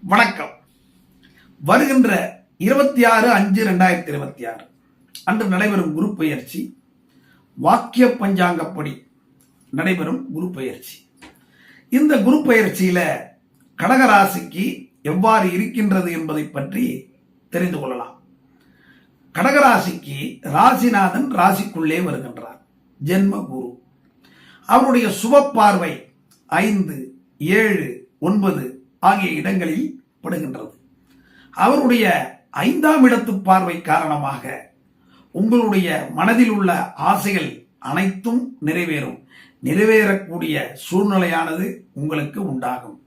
வணக்கம். வருகின்ற 26/5/2026 அன்று நடைபெறும் குரு பெயர்ச்சி வாக்கிய பஞ்சாங்கப்படி நடைபெறும் குரு பெயர்ச்சி. இந்த குரு பெயர்ச்சியில கடகராசிக்கு எவ்வாறு இருக்கின்றது என்பதை பற்றி தெரிந்து கொள்ளலாம். கடகராசிக்கு ராசிநாதன் ராசிக்குள்ளே வருகின்றார். ஜென்ம குரு அவருடைய சுப பார்வை 5, 7, 9 ஆகிய இடங்களில் படுகின்றது. அவருடைய 5ஆம் இடத்து பார்வை காரணமாக உங்களுடைய மனதில் உள்ள ஆசைகள் அனைத்தும் நிறைவேறக்கூடிய சூழ்நிலையானது உங்களுக்கு உண்டாகும்.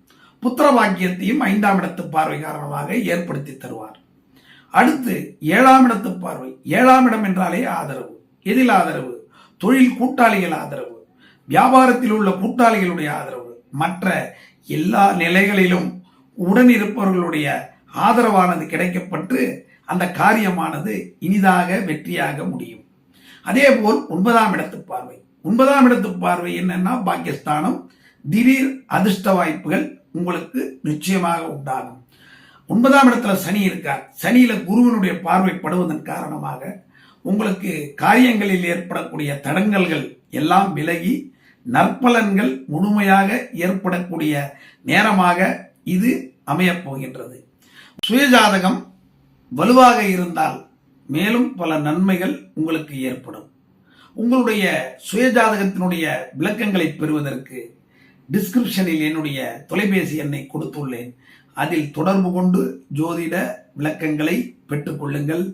புத்திர பாக்கியத்தையும் 5ஆம் இடத்து பார்வை காரணமாக ஏற்படுத்தி தருவார். அடுத்து 7ஆம் இடத்து பார்வை. 7ஆம் இடம் என்றாலே ஆதரவு. எதில் ஆதரவு? தொழில் கூட்டாளிகள் ஆதரவு, வியாபாரத்தில் உள்ள கூட்டாளிகளுடைய ஆதரவு, மற்ற எல்லா நிலைகளிலும் உடனிருப்பவர்களுடைய ஆதரவானது கிடைக்கப்பட்டு அந்த காரியமானது இனிதாக வெற்றியாக முடியும். அதே போல் 9ஆம் இடத்து பார்வை. 9ஆம் இடத்து பார்வை என்னன்னா பாக்கியஸ்தானம். திடீர் அதிர்ஷ்ட வாய்ப்புகள் உங்களுக்கு நிச்சயமாக உண்டாகும். 9ஆம் இடத்துல சனி இருக்கார். சனியில குருவினுடைய பார்வை படுவதன் காரணமாக உங்களுக்கு காரியங்களில் ஏற்படக்கூடிய தடங்கல்கள் எல்லாம் விலகி நற்பலன்கள் முழுமையாக ஏற்படக்கூடிய நேரமாக இது அமையப் போகின்றது. சுயஜாதகம் வலுவாக இருந்தால் மேலும் பல நன்மைகள் உங்களுக்கு ஏற்படும். உங்களுடைய சுயஜாதகத்தினுடைய விளக்கங்களை பெறுவதற்கு டிஸ்கிரிப்ஷனில் என்னுடைய தொலைபேசி எண்ணை கொடுத்துள்ளேன். அதில் தொடர்பு கொண்டு ஜோதிட விளக்கங்களை பெற்றுக்கொள்ளுங்கள்.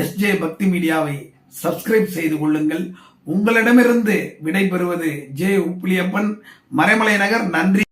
எஸ்ஜே பக்தி மீடியாவை சப்ஸ்கிரைப் செய்து கொள்ளுங்கள். உங்களிடமிருந்து விடைபெறுவது ஜே உப்பிலியப்பன், மறைமலை நகர். நன்றி.